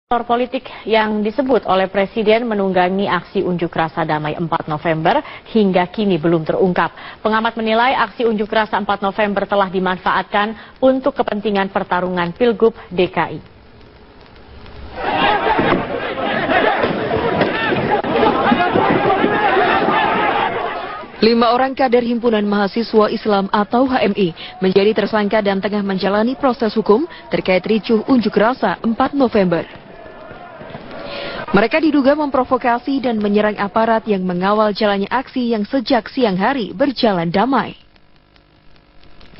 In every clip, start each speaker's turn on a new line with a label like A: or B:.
A: Aktor politik yang disebut oleh Presiden menunggangi aksi unjuk rasa damai 4 November hingga kini belum terungkap. Pengamat menilai aksi unjuk rasa 4 November telah dimanfaatkan untuk kepentingan pertarungan Pilgub DKI.
B: Lima orang kader Himpunan Mahasiswa Islam atau HMI menjadi tersangka dan tengah menjalani proses hukum terkait ricuh unjuk rasa 4 November. Mereka diduga memprovokasi dan menyerang aparat yang mengawal jalannya aksi yang sejak siang hari berjalan damai.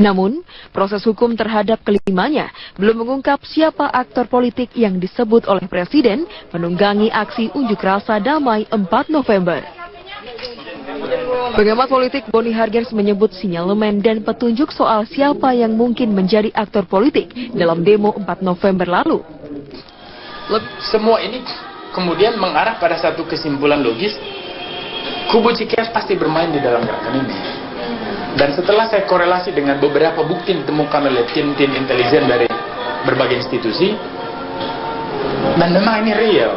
B: Namun, proses hukum terhadap kelimanya belum mengungkap siapa aktor politik yang disebut oleh Presiden menunggangi aksi unjuk rasa damai 4 November. Pengamat politik Boni Hargens menyebut sinyalemen dan petunjuk soal siapa yang mungkin menjadi aktor politik dalam demo 4 November lalu.
C: Semua ini kemudian mengarah pada satu kesimpulan logis, kubu Cikeas pasti bermain di dalam gerakan ini. Dan setelah saya korelasi dengan beberapa bukti ditemukan oleh tim-tim intelijen dari berbagai institusi, dan memang ini real.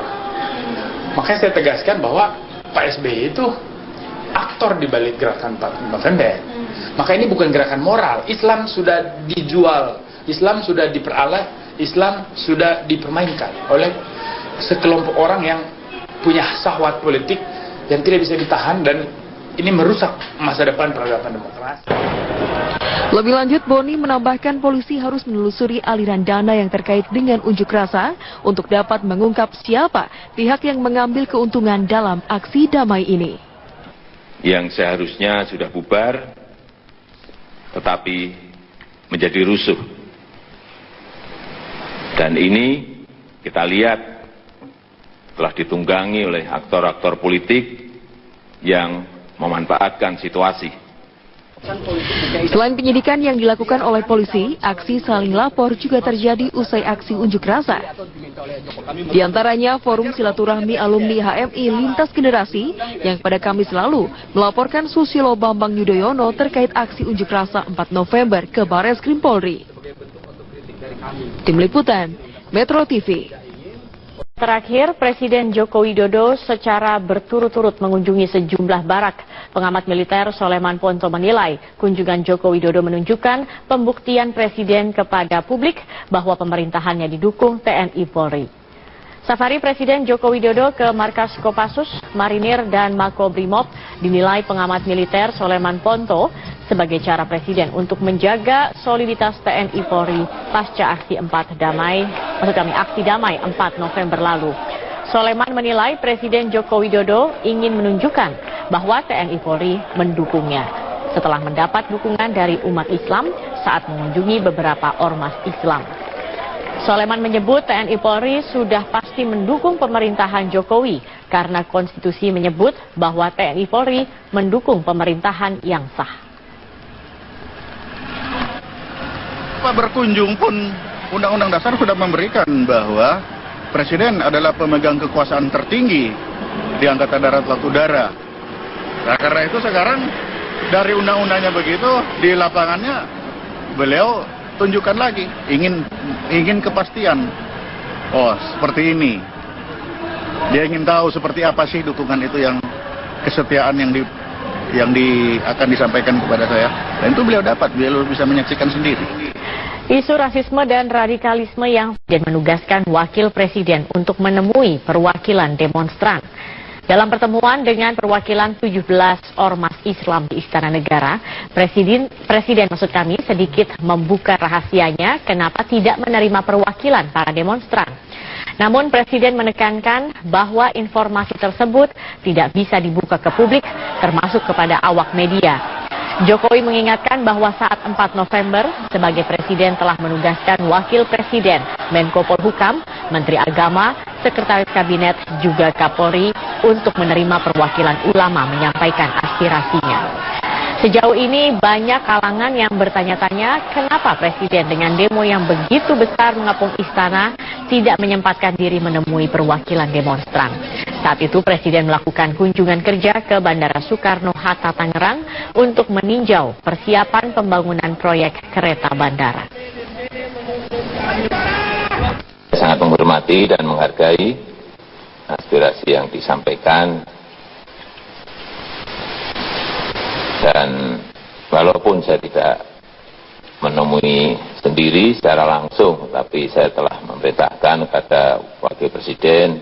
C: Makanya saya tegaskan bahwa Pak SBY itu aktor di balik gerakan 4 November. Maka ini bukan gerakan moral. Islam sudah dijual, Islam sudah diperalat, Islam sudah dipermainkan oleh sekelompok orang yang punya syahwat politik yang tidak bisa ditahan, dan ini merusak masa depan peradaban demokrasi.
B: Lebih lanjut, Boni menambahkan polisi harus menelusuri aliran dana yang terkait dengan unjuk rasa untuk dapat mengungkap siapa pihak yang mengambil keuntungan dalam aksi damai ini.
D: Yang seharusnya sudah bubar, tetapi menjadi rusuh. Dan ini kita lihat telah ditunggangi oleh aktor-aktor politik yang memanfaatkan situasi.
B: Selain penyidikan yang dilakukan oleh polisi, aksi saling lapor juga terjadi usai aksi unjuk rasa. Di antaranya Forum Silaturahmi Alumni HMI Lintas Generasi yang pada Kamis lalu melaporkan Susilo Bambang Yudhoyono terkait aksi unjuk rasa 4 November ke Barreskrim Polri. Tim Liputan, Metro TV.
A: Terakhir, Presiden Joko Widodo secara berturut-turut mengunjungi sejumlah barak. Pengamat militer Soleman Ponto menilai kunjungan Joko Widodo menunjukkan pembuktian Presiden kepada publik bahwa pemerintahannya didukung TNI Polri. Safari Presiden Joko Widodo ke markas Kopassus, Marinir, dan Makobrimob dinilai pengamat militer Soleman Ponto sebagai cara Presiden untuk menjaga soliditas TNI Polri pasca aksi aksi damai 4 November lalu. Soleman menilai Presiden Joko Widodo ingin menunjukkan bahwa TNI Polri mendukungnya setelah mendapat dukungan dari umat Islam saat mengunjungi beberapa ormas Islam. Soleman menyebut TNI Polri sudah pasti mendukung pemerintahan Jokowi karena konstitusi menyebut bahwa TNI Polri mendukung pemerintahan yang sah.
E: Berkunjung pun Undang-Undang Dasar sudah memberikan bahwa Presiden adalah pemegang kekuasaan tertinggi di Angkatan Darat Laut Udara. Nah, karena itu sekarang dari undang-undangnya begitu, di lapangannya beliau tunjukkan lagi, ingin kepastian. Oh, seperti ini. Dia ingin tahu seperti apa sih dukungan itu, yang kesetiaan yang akan disampaikan kepada saya. Dan itu beliau dapat, beliau bisa menyaksikan sendiri.
A: Isu rasisme dan radikalisme yang menugaskan wakil presiden untuk menemui perwakilan demonstran. Dalam pertemuan dengan perwakilan 17 ormas Islam di Istana Negara, Presiden sedikit membuka rahasianya kenapa tidak menerima perwakilan para demonstran. Namun Presiden menekankan bahwa informasi tersebut tidak bisa dibuka ke publik, termasuk kepada awak media. Jokowi mengingatkan bahwa saat 4 November, sebagai Presiden telah menugaskan Wakil Presiden, Menko Polhukam, Menteri Agama, Sekretaris Kabinet, juga Kapolri untuk menerima perwakilan ulama menyampaikan aspirasinya. Sejauh ini banyak kalangan yang bertanya-tanya kenapa Presiden dengan demo yang begitu besar mengepung istana tidak menyempatkan diri menemui perwakilan demonstran. Saat itu Presiden melakukan kunjungan kerja ke Bandara Soekarno-Hatta Tangerang untuk meninjau persiapan pembangunan proyek kereta bandara.
D: sangat menghormati dan menghargai aspirasi yang disampaikan, dan walaupun saya tidak menemui sendiri secara langsung, tapi saya telah memerintahkan kepada Wakil Presiden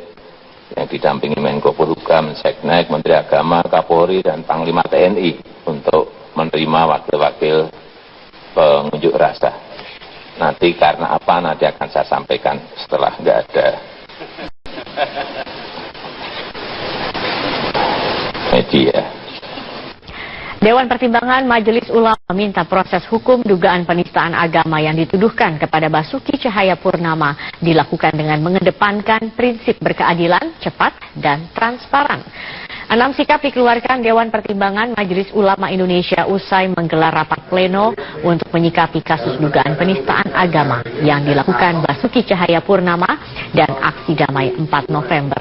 D: yang didampingi Menko Polhukam, Seknek, Menteri Agama, Kapolri, dan Panglima TNI untuk menerima wakil-wakil pengunjuk rasa. Nanti karena apa, nanti akan saya sampaikan setelah nggak ada media.
A: Dewan Pertimbangan Majelis Ulama meminta proses hukum dugaan penistaan agama yang dituduhkan kepada Basuki Cahayapurnama dilakukan dengan mengedepankan prinsip berkeadilan, cepat, dan transparan. 6 sikap dikeluarkan Dewan Pertimbangan Majelis Ulama Indonesia usai menggelar rapat pleno untuk menyikapi kasus dugaan penistaan agama yang dilakukan Basuki Cahayapurnama dan aksi damai 4 November.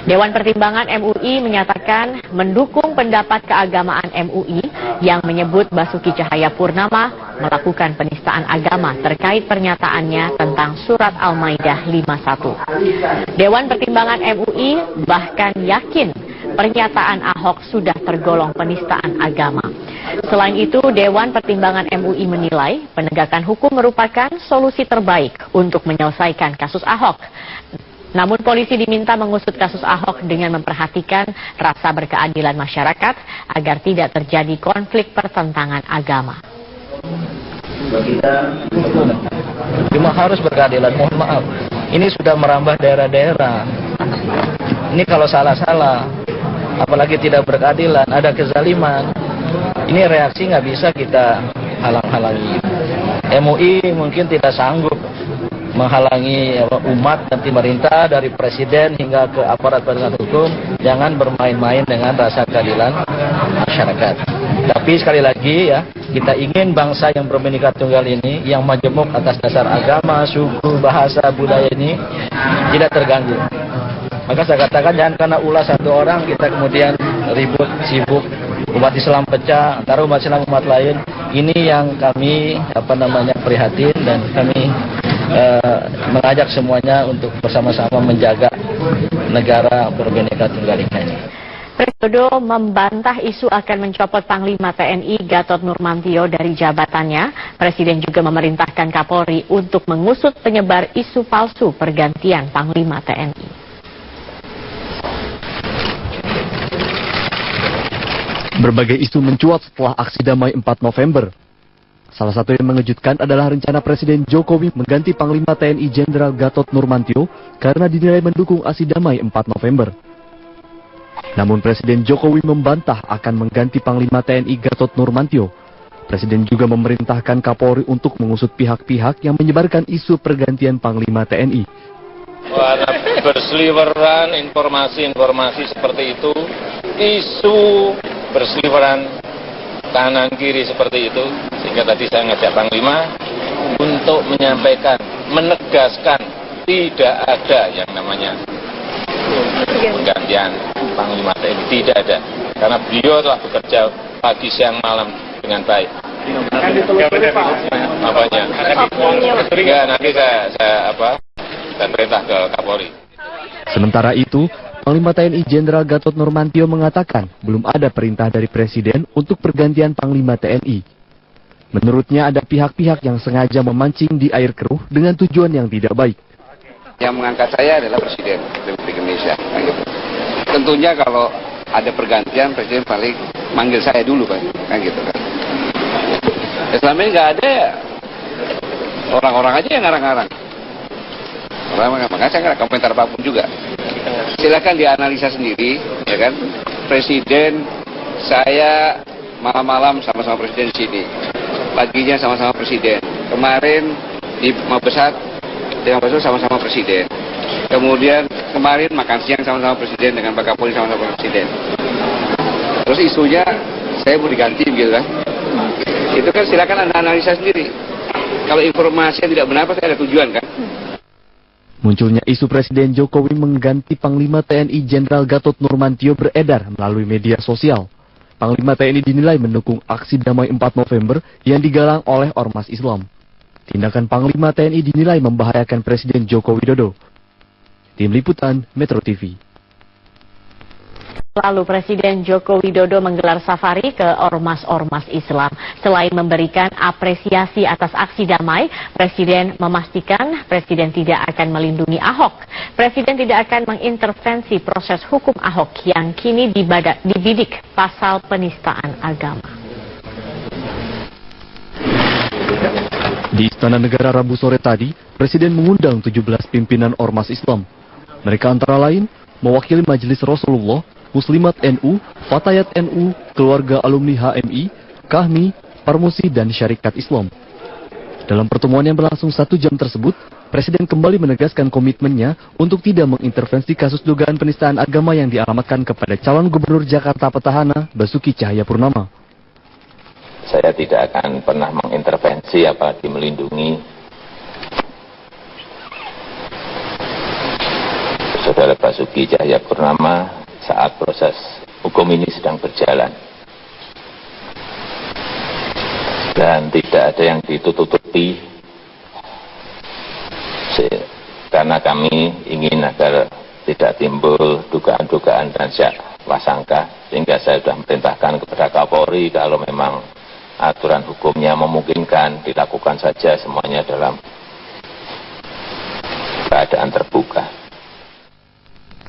A: Dewan Pertimbangan MUI menyatakan mendukung pendapat keagamaan MUI yang menyebut Basuki Cahayapurnama melakukan penistaan agama terkait pernyataannya tentang Surat Al-Maidah 51. Dewan Pertimbangan MUI bahkan yakin pernyataan Ahok sudah tergolong penistaan agama. Selain itu, Dewan Pertimbangan MUI menilai penegakan hukum merupakan solusi terbaik untuk menyelesaikan kasus Ahok. Namun polisi diminta mengusut kasus Ahok dengan memperhatikan rasa berkeadilan masyarakat agar tidak terjadi konflik pertentangan agama.
F: Cuma harus berkeadilan, mohon maaf. Ini sudah merambah daerah-daerah. Ini kalau salah-salah, apalagi tidak berkeadilan, ada kezaliman. Ini reaksi nggak bisa kita halang-halangi. MUI mungkin tidak sanggup menghalangi umat dan pemerintah dari presiden hingga ke aparat penegak hukum. Jangan bermain-main dengan rasa keadilan masyarakat. Tapi sekali lagi ya, kita ingin bangsa yang berbhinneka tunggal ini, yang majemuk atas dasar agama, suku, bahasa, budaya ini tidak terganggu. Maka saya katakan jangan karena ulah satu orang kita kemudian ribut, sibuk, umat Islam pecah antara umat Islam umat lain. Ini yang kami prihatin, dan kami mengajak semuanya untuk bersama-sama menjaga negara berbhinneka tunggal ika ini.
A: Presiden membantah isu akan mencopot Panglima TNI Gatot Nurmantio dari jabatannya. Presiden juga memerintahkan Kapolri untuk mengusut penyebar isu palsu pergantian Panglima TNI.
G: Berbagai isu mencuat setelah aksi damai 4 November. Salah satu yang mengejutkan adalah rencana Presiden Jokowi mengganti Panglima TNI Jenderal Gatot Nurmantio karena dinilai mendukung aksi damai 4 November. Namun Presiden Jokowi membantah akan mengganti Panglima TNI Gatot Nurmantio. Presiden juga memerintahkan Kapolri untuk mengusut pihak-pihak yang menyebarkan isu pergantian Panglima TNI.
D: Karena berseliweran informasi-informasi seperti itu, isu berseliweran kanan kiri seperti itu, sehingga tadi saya ngajak Panglima untuk menyampaikan, menegaskan tidak ada yang namanya penggantian Panglima TNI, tidak ada, karena beliau telah bekerja pagi siang malam dengan baik. Apanya? Ya, nanti saya perintah ke Kapolri.
G: Sementara itu, Panglima TNI Jenderal Gatot Nurmantio mengatakan belum ada perintah dari Presiden untuk pergantian Panglima TNI. Menurutnya ada pihak-pihak yang sengaja memancing di air keruh dengan tujuan yang tidak baik.
H: Yang mengangkat saya adalah Presiden Republik Indonesia. Tentunya kalau ada pergantian, Presiden paling manggil saya dulu kan gitu kan. Selama ini nggak ada ya, orang-orang aja yang ngarang-ngarang. Makanya saya nggak komentar apapun juga. Silakan dianalisa sendiri, ya kan. Presiden, saya malam-malam sama-sama presiden di sini, paginya sama-sama presiden. Kemarin di Mabesat dengan Pak sama-sama presiden. Kemudian kemarin makan siang sama-sama presiden dengan Pak Kapolri sama-sama presiden. Terus isunya saya mau diganti gitu kan. Itu kan silakan Anda analisa sendiri. Kalau informasi yang tidak benar pasti ada tujuan kan.
G: Munculnya isu Presiden Jokowi mengganti Panglima TNI Jenderal Gatot Nurmantio beredar melalui media sosial. Panglima TNI dinilai mendukung aksi damai 4 November yang digalang oleh Ormas Islam. Tindakan Panglima TNI dinilai membahayakan Presiden Joko Widodo. Tim Liputan Metro TV.
A: Lalu Presiden Joko Widodo menggelar safari ke ormas-ormas Islam. Selain memberikan apresiasi atas aksi damai, Presiden memastikan Presiden tidak akan melindungi Ahok. Presiden tidak akan mengintervensi proses hukum Ahok yang kini dibidik pasal penistaan agama.
G: Di Istana Negara Rabu sore tadi, Presiden mengundang 17 pimpinan ormas Islam. Mereka antara lain mewakili Majelis Rasulullah, Muslimat NU, Fatayat NU, keluarga alumni HMI, KAHMI, Parmusi, dan Syarikat Islam. Dalam pertemuan yang berlangsung 1 jam tersebut, Presiden kembali menegaskan komitmennya untuk tidak mengintervensi kasus dugaan penistaan agama yang dialamatkan kepada calon gubernur Jakarta petahana Basuki Cahayapurnama.
D: Saya tidak akan pernah mengintervensi apalagi melindungi Saudara Basuki Cahayapurnama saat proses hukum ini sedang berjalan. Dan tidak ada yang ditutupi karena kami ingin agar tidak timbul dugaan-dugaan dan prasangka, sehingga saya sudah memerintahkan kepada Kapolri kalau memang aturan hukumnya memungkinkan dilakukan saja semuanya dalam keadaan terbuka.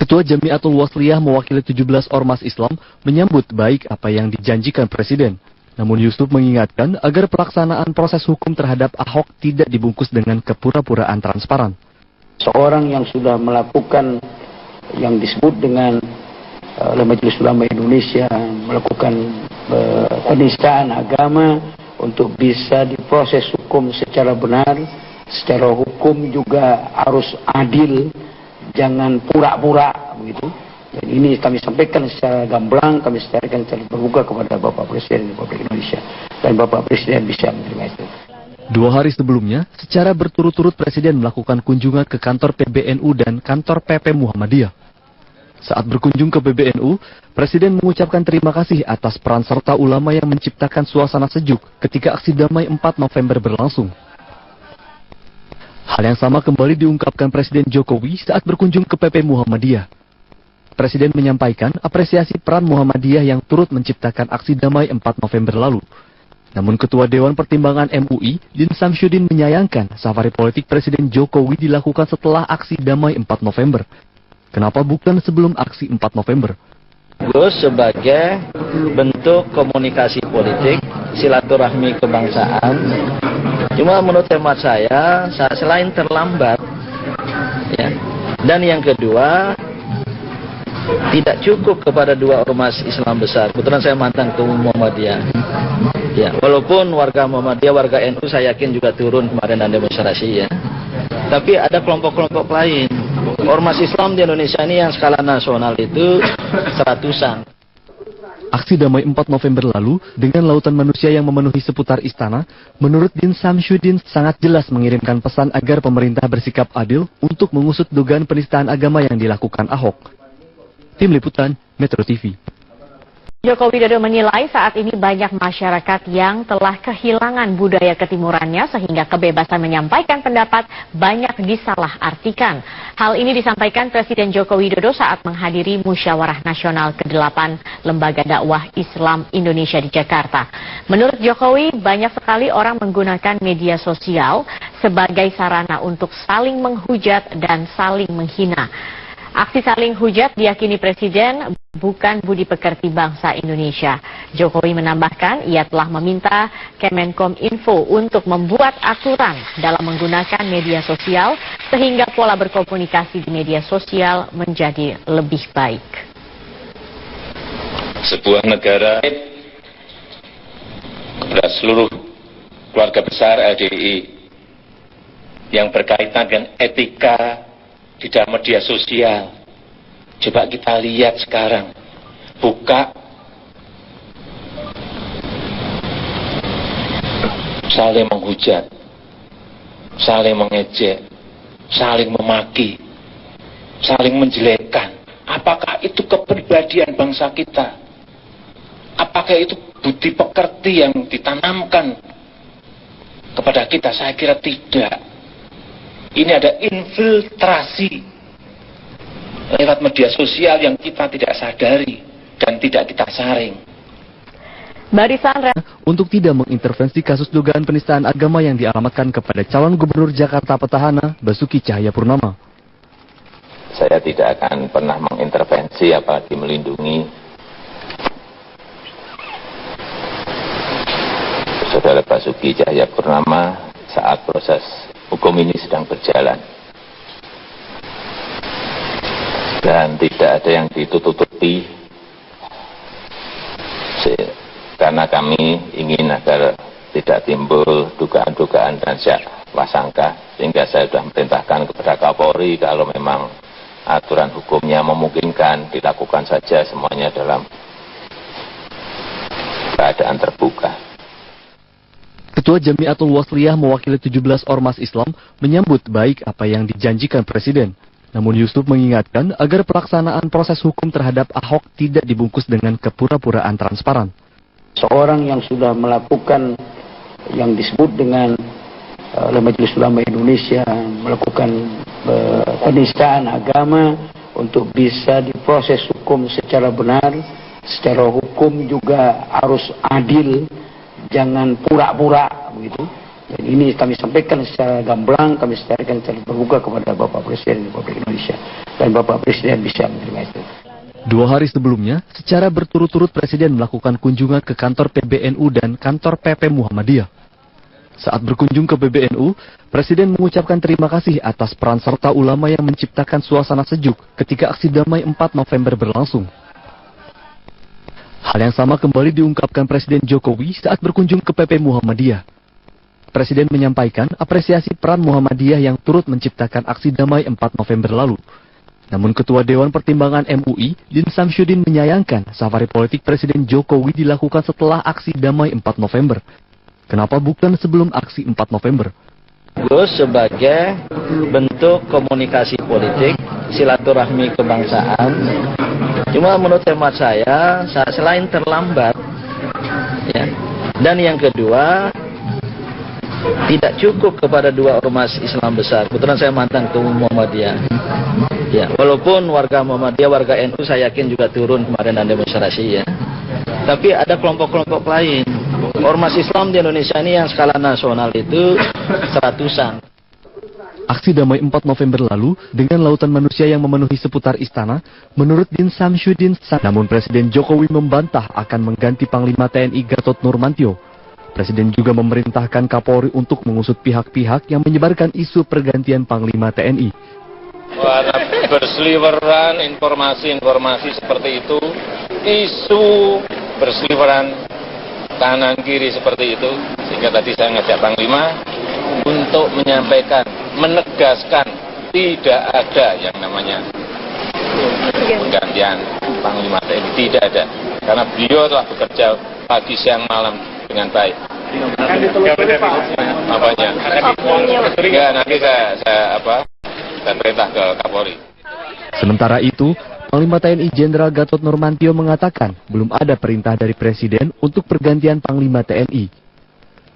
G: Ketua Jamiatul Wasliyah mewakili 17 ormas Islam menyambut baik apa yang dijanjikan Presiden. Namun Yusuf mengingatkan agar pelaksanaan proses hukum terhadap Ahok tidak dibungkus dengan kepura-puraan transparan.
I: Seorang yang sudah melakukan yang disebut dengan oleh Majelis Ulama Indonesia melakukan penistaan agama untuk bisa diproses hukum secara benar, secara hukum juga harus adil. Jangan pura-pura begitu. Dan ini kami sampaikan secara gamblang, kami sampaikan secara terbuka kepada Bapak Presiden Republik Indonesia. Dan Bapak Presiden bisa menerima itu.
G: 2 hari sebelumnya, secara berturut-turut Presiden melakukan kunjungan ke kantor PBNU dan kantor PP Muhammadiyah. Saat berkunjung ke PBNU, Presiden mengucapkan terima kasih atas peran serta ulama yang menciptakan suasana sejuk ketika aksi damai 4 November berlangsung. Hal yang sama kembali diungkapkan Presiden Jokowi saat berkunjung ke PP Muhammadiyah. Presiden menyampaikan apresiasi peran Muhammadiyah yang turut menciptakan aksi damai 4 November lalu. Namun Ketua Dewan Pertimbangan MUI, Din Samsyuddin menyayangkan safari politik Presiden Jokowi dilakukan setelah aksi damai 4 November. Kenapa bukan sebelum aksi 4 November?
F: Sebagai bentuk komunikasi politik, silaturahmi kebangsaan. Cuma menurut hemat saya selain terlambat, ya, dan yang kedua tidak cukup kepada 2 ormas Islam besar. Kebetulan saya mantan ketua Muhammadiyah. Ya, walaupun warga Muhammadiyah, warga NU saya yakin juga turun kemarin dan demonstrasi ya. Tapi ada kelompok-kelompok lain. Ormas Islam di Indonesia ini yang skala nasional itu seratusan.
G: Aksi damai 4 November lalu dengan lautan manusia yang memenuhi seputar istana, menurut Din Samsyuddin sangat jelas mengirimkan pesan agar pemerintah bersikap adil untuk mengusut dugaan penistaan agama yang dilakukan Ahok. Tim Liputan Metro TV.
A: Joko Widodo menilai saat ini banyak masyarakat yang telah kehilangan budaya ketimurannya sehingga kebebasan menyampaikan pendapat banyak disalahartikan. Hal ini disampaikan Presiden Joko Widodo saat menghadiri Musyawarah Nasional ke-8 Lembaga Dakwah Islam Indonesia di Jakarta. Menurut Jokowi, banyak sekali orang menggunakan media sosial sebagai sarana untuk saling menghujat dan saling menghina. Aksi saling hujat diyakini Presiden bukan budi pekerti bangsa Indonesia. Jokowi menambahkan ia telah meminta Kemenkominfo untuk membuat aturan dalam menggunakan media sosial sehingga pola berkomunikasi di media sosial menjadi lebih baik.
D: Sebuah negara kepada seluruh keluarga besar LDI yang berkaitan dengan etika di dalam media sosial. Coba kita lihat sekarang, buka saling menghujat, saling mengejek, saling memaki, saling menjelekkan. Apakah itu kepribadian bangsa kita? Apakah itu budi pekerti yang ditanamkan
J: kepada kita? Saya kira tidak. Ini ada infiltrasi lewat media sosial yang kita tidak sadari dan tidak kita saring.
A: Barisan
G: untuk tidak mengintervensi kasus dugaan penistaan agama yang dialamatkan kepada calon gubernur Jakarta petahana Basuki Cahayapurnama.
D: Saya tidak akan pernah mengintervensi apalagi melindungi Saudara Basuki Cahayapurnama saat proses hukum ini sedang berjalan. Dan tidak ada yang ditutupi karena kami ingin agar tidak timbul dugaan-dugaan dan prasangka, sehingga saya sudah memerintahkan kepada Kapolri kalau memang aturan hukumnya memungkinkan dilakukan saja semuanya dalam keadaan terbuka.
G: Ketua Jamiatul Wasliyah mewakili 17 ormas Islam menyambut baik apa yang dijanjikan Presiden. Namun Yusuf mengingatkan agar pelaksanaan proses hukum terhadap Ahok tidak dibungkus dengan kepura-puraan transparan.
I: Seorang yang sudah melakukan yang disebut dengan oleh Majelis Ulama Indonesia melakukan penistaan agama untuk bisa diproses hukum secara benar, secara hukum juga harus adil, jangan pura-pura begitu. Dan ini kami sampaikan secara gamblang, kami sampaikan secara terbuka kepada Bapak Presiden Republik Indonesia, dan Bapak Presiden bisa menerima itu.
G: 2 hari sebelumnya, secara berturut-turut Presiden melakukan kunjungan ke kantor PBNU dan kantor PP Muhammadiyah. Saat berkunjung ke PBNU, Presiden mengucapkan terima kasih atas peran serta ulama yang menciptakan suasana sejuk ketika aksi damai 4 November berlangsung. Hal yang sama kembali diungkapkan Presiden Jokowi saat berkunjung ke PP Muhammadiyah. Presiden menyampaikan apresiasi peran Muhammadiyah yang turut menciptakan aksi damai 4 November lalu. Namun Ketua Dewan Pertimbangan MUI, Din Samsyuddin menyayangkan safari politik Presiden Jokowi dilakukan setelah aksi damai 4 November. Kenapa bukan sebelum aksi 4 November?
F: Sebagai bentuk komunikasi politik, silaturahmi kebangsaan. Cuma menurut hemat saya selain terlambat, ya, dan yang kedua, tidak cukup kepada 2 ormas Islam besar. Kebetulan saya mantan ketua Muhammadiyah. Ya, walaupun warga Muhammadiyah, warga NU saya yakin juga turun kemarin dan demonstrasi ya. Tapi ada kelompok-kelompok lain. Ormas Islam di Indonesia ini yang skala nasional itu seratusan.
G: Aksi damai 4 November lalu dengan lautan manusia yang memenuhi seputar istana, menurut Din Samsyuddin, namun Presiden Jokowi membantah akan mengganti Panglima TNI Gatot Nurmantio. Presiden juga memerintahkan Kapolri untuk mengusut pihak-pihak yang menyebarkan isu pergantian Panglima TNI.
D: Karena berseliweran informasi-informasi seperti itu, isu berseliweran kanan kiri seperti itu, sehingga tadi saya ngajak Panglima untuk menyampaikan, menegaskan tidak ada yang namanya penggantian Panglima TNI, tidak ada, karena beliau telah bekerja pagi siang malam dengan baik. Apanya? Ya, nanti saya perintah ke Kapolri.
G: Sementara itu, Panglima TNI Jenderal Gatot Nurmantio mengatakan belum ada perintah dari Presiden untuk pergantian Panglima TNI.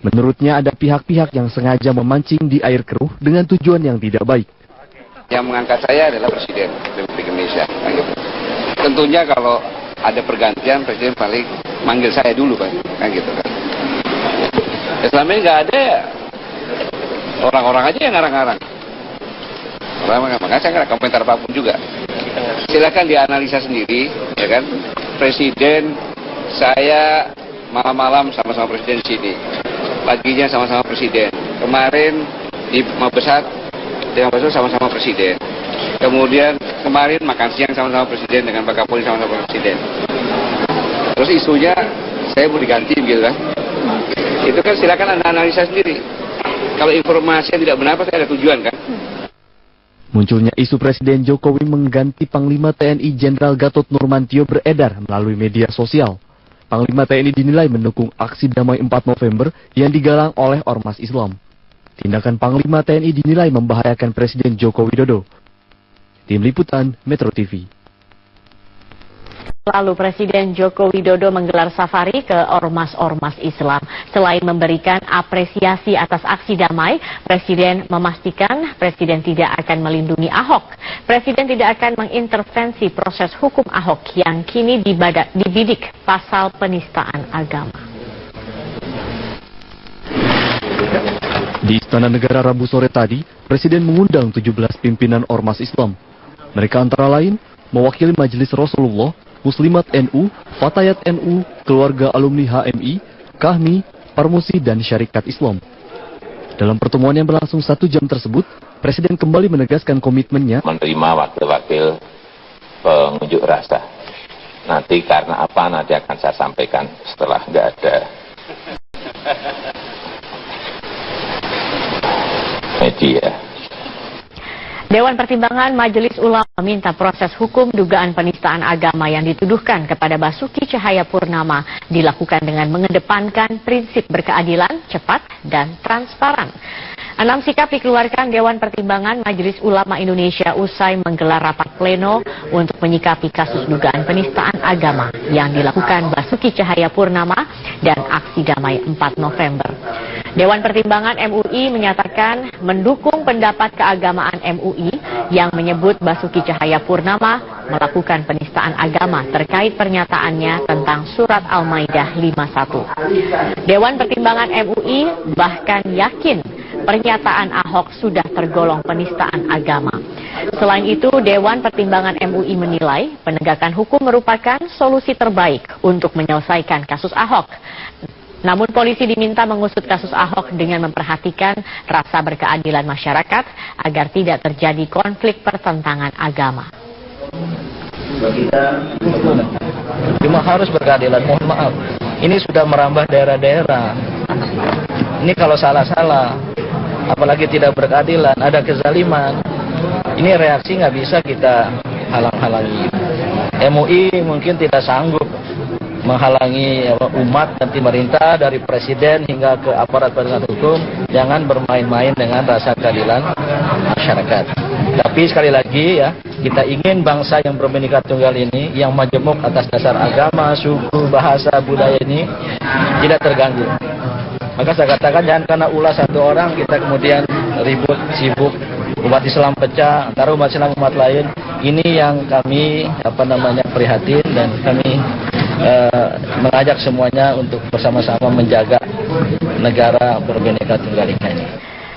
G: Menurutnya ada pihak-pihak yang sengaja memancing di air keruh dengan tujuan yang tidak baik.
H: Yang mengangkat saya adalah Presiden Republik Indonesia. Tentunya kalau ada pergantian, Presiden paling manggil saya dulu kan gitu kan. Selama ini nggak ada ya, orang-orang aja yang ngarang-ngarang. Makanya saya nggak komentar apapun juga. Silakan dianalisa sendiri, ya kan. Presiden, saya malam-malam sama-sama Presiden di sini, paginya sama-sama Presiden. Kemarin di Mabesat dengan Pak sama-sama Presiden. Kemudian kemarin makan siang sama-sama Presiden dengan Pak Kapolri sama-sama Presiden. Terus isunya saya mau diganti gitu kan. Itu kan silakan Anda analisa sendiri. Kalau informasi yang tidak benar pasti ada tujuan kan.
G: Munculnya isu Presiden Jokowi mengganti Panglima TNI Jenderal Gatot Nurmantio beredar melalui media sosial. Panglima TNI dinilai mendukung aksi damai 4 November yang digalang oleh ormas Islam. Tindakan Panglima TNI dinilai membahayakan Presiden Joko Widodo. Tim Liputan Metro TV.
A: Lalu Presiden Joko Widodo menggelar safari ke ormas-ormas Islam. Selain memberikan apresiasi atas aksi damai, Presiden memastikan Presiden tidak akan melindungi Ahok. Presiden tidak akan mengintervensi proses hukum Ahok yang kini dibidik pasal penistaan agama.
G: Di Istana Negara Rabu sore tadi, Presiden mengundang 17 pimpinan ormas Islam. Mereka antara lain mewakili Majelis Rasulullah, Muslimat NU, Fatayat NU, keluarga alumni HMI, Kahmi, Parmusi, dan Syarikat Islam. Dalam pertemuan yang berlangsung 1 jam tersebut, Presiden kembali menegaskan komitmennya
D: menerima wakil-wakil pengunjuk rasa. Nanti karena apa, nanti akan saya sampaikan setelah nggak ada media.
A: Dewan Pertimbangan Majelis Ulama meminta proses hukum dugaan penistaan agama yang dituduhkan kepada Basuki Cahayapurnama dilakukan dengan mengedepankan prinsip berkeadilan, cepat, dan transparan. 6 sikap dikeluarkan Dewan Pertimbangan Majelis Ulama Indonesia usai menggelar rapat pleno untuk menyikapi kasus dugaan penistaan agama yang dilakukan Basuki Cahayapurnama dan aksi damai 4 November. Dewan Pertimbangan MUI menyatakan mendukung pendapat keagamaan MUI yang menyebut Basuki Cahayapurnama melakukan penistaan agama terkait pernyataannya tentang Surat Al-Maidah 51. Dewan Pertimbangan MUI bahkan yakin pernyataan Ahok sudah tergolong penistaan agama. Selain itu, Dewan Pertimbangan MUI menilai penegakan hukum merupakan solusi terbaik untuk menyelesaikan kasus Ahok. Namun polisi diminta mengusut kasus Ahok dengan memperhatikan rasa berkeadilan masyarakat agar tidak terjadi konflik pertentangan agama.
F: Cuma harus berkeadilan, mohon maaf. Ini sudah merambah daerah-daerah. Ini kalau salah-salah, apalagi tidak berkeadilan, ada kezaliman. Ini reaksi nggak bisa kita halang-halangi. MUI mungkin tidak sanggup menghalangi umat dan pemerintah dari presiden hingga ke aparat penegak hukum. Jangan bermain-main dengan rasa keadilan masyarakat. Tapi sekali lagi ya, kita ingin bangsa yang berbhinneka tunggal ini, yang majemuk atas dasar agama, suku, bahasa, budaya ini tidak terganggu. Maka saya katakan jangan karena ulah satu orang kita kemudian ribut, sibuk, umat Islam pecah antara umat Islam umat lain. Ini yang kami prihatin dan kami mengajak semuanya untuk bersama-sama menjaga negara berbhinneka tunggal ika ini.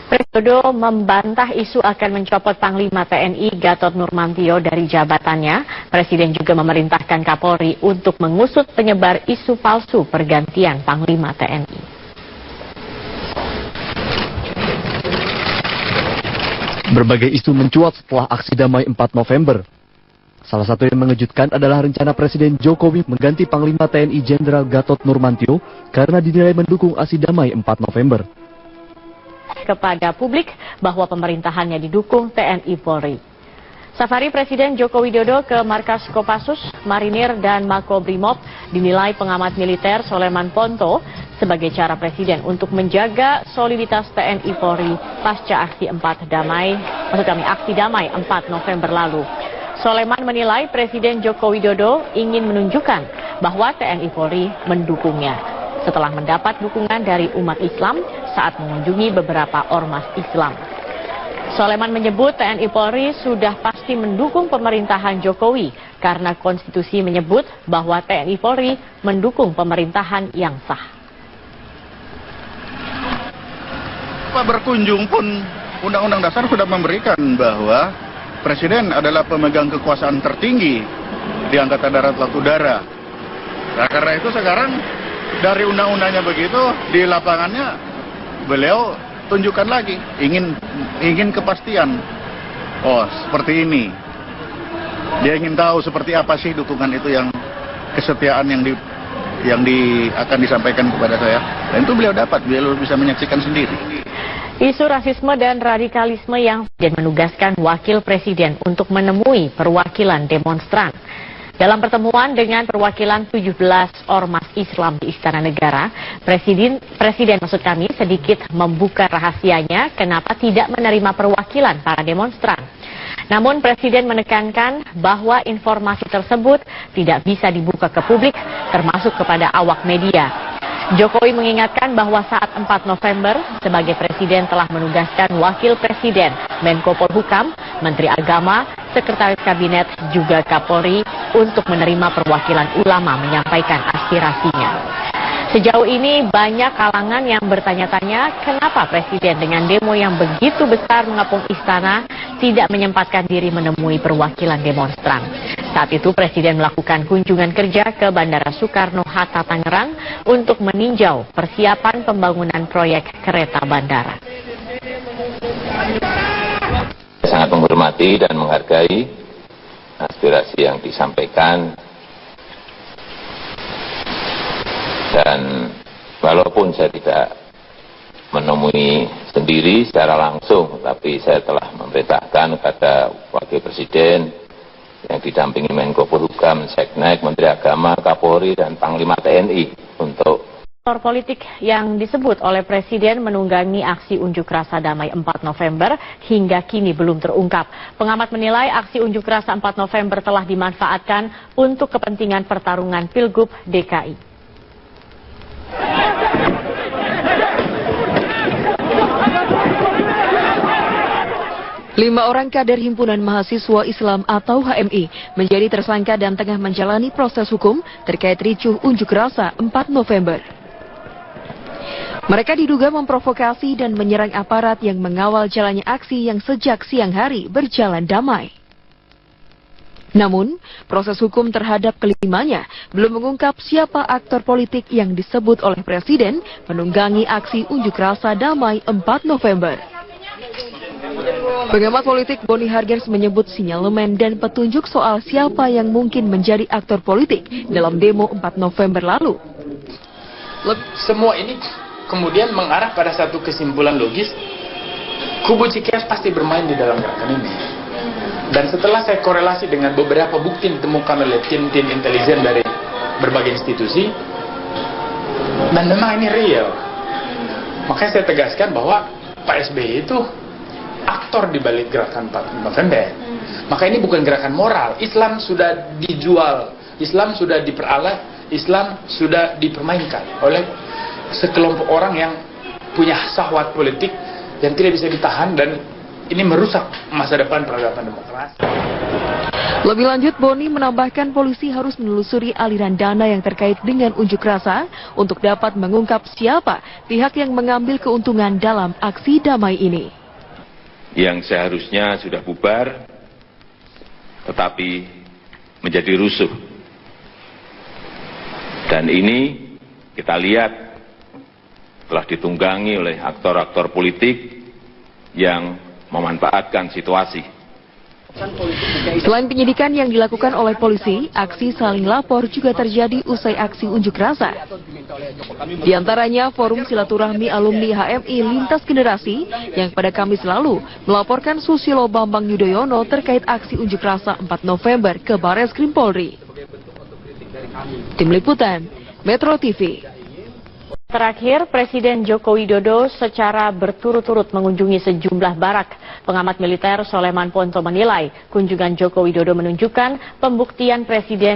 A: Presiden membantah isu akan mencopot Panglima TNI Gatot Nurmantio dari jabatannya. Presiden juga memerintahkan Kapolri untuk mengusut penyebar isu palsu pergantian Panglima TNI.
G: Berbagai isu mencuat setelah aksi damai 4 November. Salah satu yang mengejutkan adalah rencana Presiden Jokowi mengganti Panglima TNI Jenderal Gatot Nurmantio karena dinilai mendukung aksi damai 4 November.
A: Kepada publik bahwa pemerintahannya didukung TNI Polri. Safari Presiden Joko Widodo ke markas Kopassus, Marinir, dan Makobrimob dinilai pengamat militer Soleman Ponto sebagai cara Presiden untuk menjaga soliditas TNI Polri pasca aksi aksi damai 4 November lalu. Soleman menilai Presiden Joko Widodo ingin menunjukkan bahwa TNI Polri mendukungnya setelah mendapat dukungan dari umat Islam saat mengunjungi beberapa ormas Islam. Soleman menyebut TNI Polri sudah pasti mendukung pemerintahan Jokowi karena konstitusi menyebut bahwa TNI Polri mendukung pemerintahan yang sah.
E: Berkunjung pun Undang-Undang Dasar sudah memberikan bahwa Presiden adalah pemegang kekuasaan tertinggi di Angkatan Darat Laut Udara. Nah, karena itu sekarang dari undang-undangnya begitu, di lapangannya beliau tunjukkan lagi, ingin kepastian. Oh, seperti ini. Dia ingin tahu seperti apa sih dukungan itu, yang kesetiaan yang akan disampaikan kepada saya. Dan itu beliau dapat, beliau bisa menyaksikan sendiri.
A: Isu rasisme dan radikalisme yang menugaskan wakil presiden untuk menemui perwakilan demonstran. Dalam pertemuan dengan perwakilan 17 ormas Islam di Istana Negara, Presiden sedikit membuka rahasianya kenapa tidak menerima perwakilan para demonstran. Namun Presiden menekankan bahwa informasi tersebut tidak bisa dibuka ke publik, termasuk kepada awak media. Jokowi mengingatkan bahwa saat 4 November, sebagai Presiden telah menugaskan Wakil Presiden, Menko Polhukam, Menteri Agama, Sekretaris Kabinet, juga Kapolri untuk menerima perwakilan ulama menyampaikan aspirasinya. Sejauh ini banyak kalangan yang bertanya-tanya kenapa Presiden dengan demo yang begitu besar mengepung istana tidak menyempatkan diri menemui perwakilan demonstran. Saat itu Presiden melakukan kunjungan kerja ke Bandara Soekarno-Hatta Tangerang untuk meninjau persiapan pembangunan proyek kereta bandara.
D: Sangat menghormati dan menghargai aspirasi yang disampaikan. Dan walaupun saya tidak menemui sendiri secara langsung, tapi saya telah memerintahkan kepada Wakil Presiden yang didampingi Menko Polhukam, Seknek, Menteri Agama, Kapolri, dan Panglima TNI untuk
A: Aktor politik yang disebut oleh Presiden menunggangi aksi unjuk rasa damai 4 November hingga kini belum terungkap. Pengamat menilai aksi unjuk rasa 4 November telah dimanfaatkan untuk kepentingan pertarungan Pilgub DKI.
B: 5 orang kader Himpunan Mahasiswa Islam atau HMI menjadi tersangka dan tengah menjalani proses hukum terkait ricuh unjuk rasa 4 November. Mereka diduga memprovokasi dan menyerang aparat yang mengawal jalannya aksi yang sejak siang hari berjalan damai. Namun, proses hukum terhadap kelimanya belum mengungkap siapa aktor politik yang disebut oleh Presiden menunggangi aksi unjuk rasa damai 4 November. Pengamat politik Boni Hargens menyebut sinyalemen dan petunjuk soal siapa yang mungkin menjadi aktor politik dalam demo 4 November lalu.
C: Semua ini kemudian mengarah pada satu kesimpulan logis, kubu Cikeas pasti bermain di dalam gerakan ini. Dan setelah saya korelasi dengan beberapa bukti ditemukan oleh tim-tim intelijen dari berbagai institusi, dan memang ini real. Makanya saya tegaskan bahwa Pak SBY itu aktor di balik gerakan 4 November. Maka ini bukan gerakan moral. Islam sudah dijual, Islam sudah diperalat, Islam sudah dipermainkan oleh sekelompok orang yang punya syahwat politik yang tidak bisa ditahan, dan ini merusak masa depan peradaban demokrasi.
B: Lebih lanjut, Boni menambahkan polisi harus menelusuri aliran dana yang terkait dengan unjuk rasa untuk dapat mengungkap siapa pihak yang mengambil keuntungan dalam aksi damai ini.
K: Yang seharusnya sudah bubar, tetapi menjadi rusuh. Dan ini kita lihat telah ditunggangi oleh aktor-aktor politik yang memanfaatkan situasi.
B: Selain penyidikan yang dilakukan oleh polisi, aksi saling lapor juga terjadi usai aksi unjuk rasa. Di antaranya Forum Silaturahmi Alumni HMI Lintas Generasi yang pada Kamis lalu melaporkan Susilo Bambang Yudhoyono terkait aksi unjuk rasa 4 November ke Barreskrim Polri. Tim Liputan, Metro TV.
A: Terakhir, Presiden Joko Widodo secara berturut-turut mengunjungi sejumlah barak. Pengamat militer Soleman Ponto menilai kunjungan Joko Widodo menunjukkan pembuktian Presiden